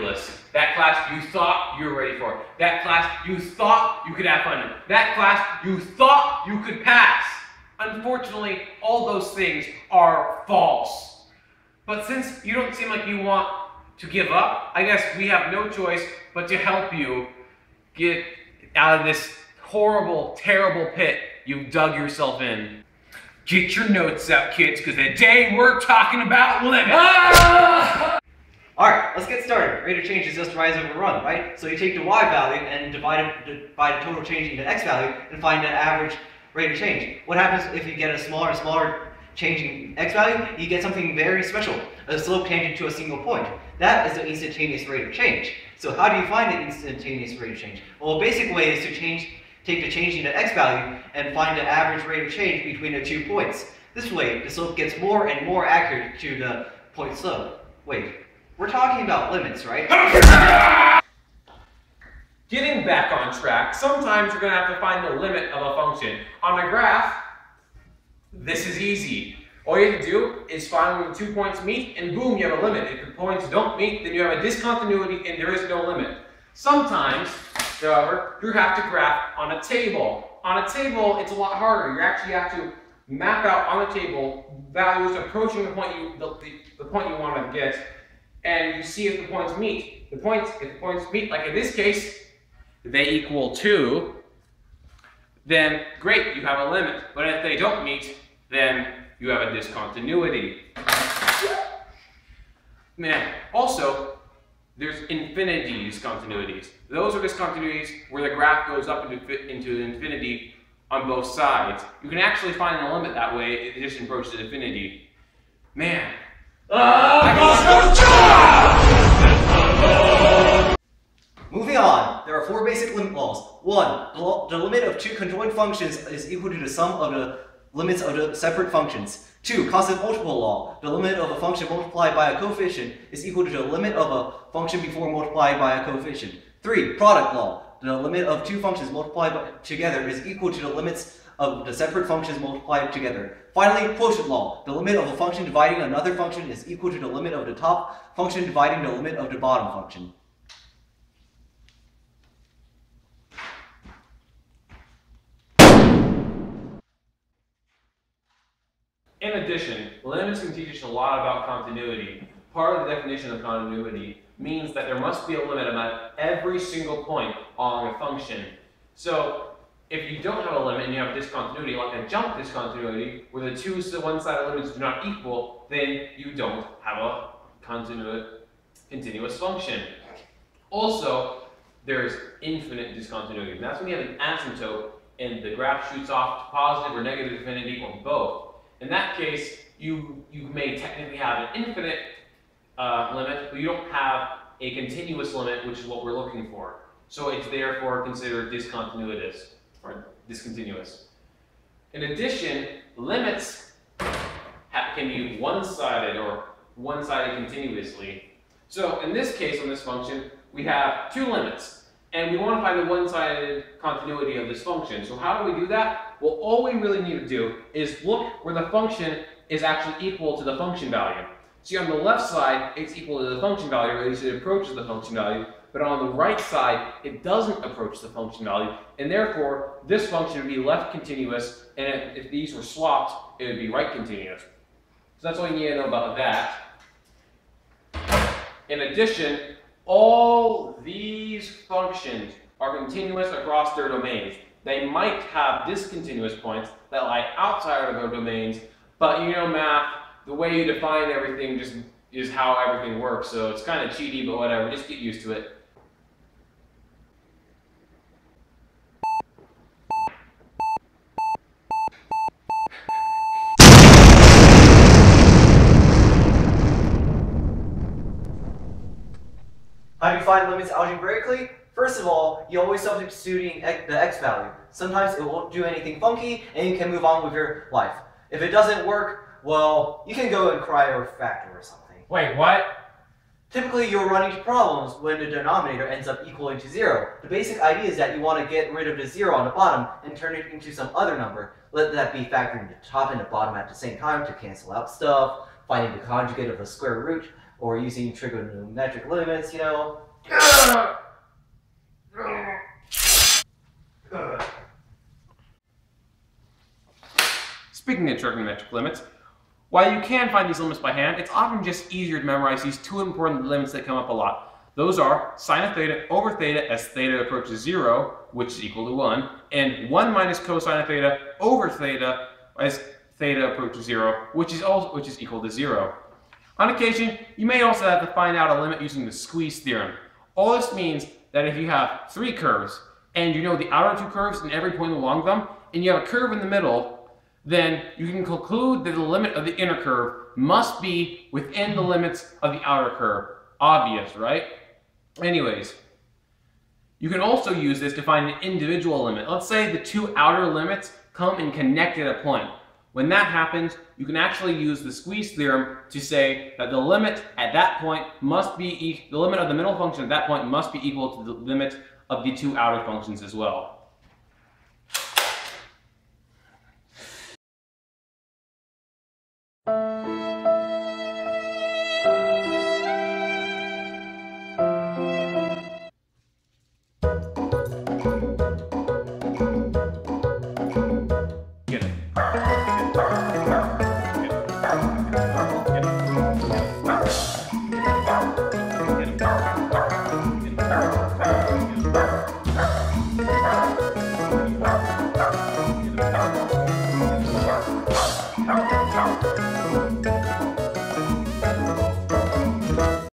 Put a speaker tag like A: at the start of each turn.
A: calculus. That class you thought you were ready for. That class you thought you could have fun in. That class you thought you could pass. Unfortunately, all those things are false. But since you don't seem like you want to give up, I guess we have no choice but to help you get out of this horrible, terrible pit you've dug yourself in. Get your notes out, kids, because today we're talking about limits. Ah!
B: Alright, let's get started. Rate of change is just rise over run, right? So you take the y value and divide the total change into x value and find the average rate of change. What happens if you get a smaller and smaller change in x value? You get something very special, a slope tangent to a single point. That is the instantaneous rate of change. So how do you find the instantaneous rate of change? Well, a basic way is to take the change into x value and find the average rate of change between the 2 points. This way, the slope gets more and more accurate to the point slope. Wait, we're talking about limits, right?
A: Getting back on track, sometimes you're going to have to find the limit of a function. On a graph, this is easy. All you have to do is find when the 2 points meet, and boom, you have a limit. If the points don't meet, then you have a discontinuity and there is no limit. Sometimes, however, you have to graph on a table. On a table, it's a lot harder. You actually have to map out on the table values approaching the point the point you want to get, and you see if the points meet. If the points meet, like in this case, they equal 2, then great, you have a limit. But if they don't meet, then you have a discontinuity. Man, also, there's infinity discontinuities. Those are discontinuities where the graph goes up into infinity on both sides. You can actually find the limit that way. It just approaches infinity. Man.
B: Moving on, there are 4 basic limit laws. 1. The limit of 2 conjoined functions is equal to the sum of the limits of the separate functions. 2. Constant multiple law. The limit of a function multiplied by a coefficient is equal to the limit of a function before multiplied by a coefficient. 3. Product law. The limit of 2 functions multiplied together is equal to the limits of the separate functions multiplied together. Finally, quotient law. The limit of a function dividing another function is equal to the limit of the top function dividing the limit of the bottom function.
A: In addition, limits can teach us a lot about continuity. Part of the definition of continuity means that there must be a limit at every single point along a function. So, if you don't have a limit and you have discontinuity, like a jump discontinuity, where the one-sided limits do not equal, then you don't have a continuous function. Also, there's infinite discontinuity, and that's when you have an asymptote and the graph shoots off to positive or negative infinity or both. In that case, you may technically have an infinite limit, but you don't have a continuous limit, which is what we're looking for. So it's therefore considered discontinuous, or discontinuous. In addition, limits can be one-sided or one-sided continuously. So in this case, on this function, we have 2 limits, and we want to find the one-sided continuity of this function. So how do we do that? Well, all we really need to do is look where the function is actually equal to the function value. See, on the left side, it's equal to the function value, or at least it approaches the function value, but on the right side, it doesn't approach the function value, and therefore, this function would be left continuous, and if these were swapped, it would be right continuous. So that's all you need to know about that. In addition, all these functions are continuous across their domains. They might have discontinuous points that lie outside of their domains, but you know math, the way you define everything just is how everything works, so it's kind of cheaty, but whatever, just get used to it.
B: How do you find limits algebraically? First of all, you always substituting the x value. Sometimes it won't do anything funky, and you can move on with your life. If it doesn't work, well, you can go and cry or factor or something.
A: Wait, what?
B: Typically, you'll run into problems when the denominator ends up equaling to 0. The basic idea is that you want to get rid of the 0 on the bottom and turn it into some other number. Let that be factoring the top and the bottom at the same time to cancel out stuff, finding the conjugate of the square root, or using trigonometric limits, you know.
A: Speaking of trigonometric limits, while you can find these limits by hand, it's often just easier to memorize these two important limits that come up a lot. Those are sine of theta over theta as theta approaches 0, which is equal to 1, and 1 minus cosine of theta over theta as theta approaches 0, which is equal to 0. On occasion, you may also have to find out a limit using the squeeze theorem. All this means that if you have 3 curves, and you know the outer 2 curves and every point along them, and you have a curve in the middle, then you can conclude that the limit of the inner curve must be within the limits of the outer curve. Obvious, right? Anyways, you can also use this to find an individual limit. Let's say the 2 outer limits come and connect at a point. When that happens, you can actually use the squeeze theorem to say that the limit at that point must be the limit of the middle function at that point must be equal to the limit of the 2 outer functions as well.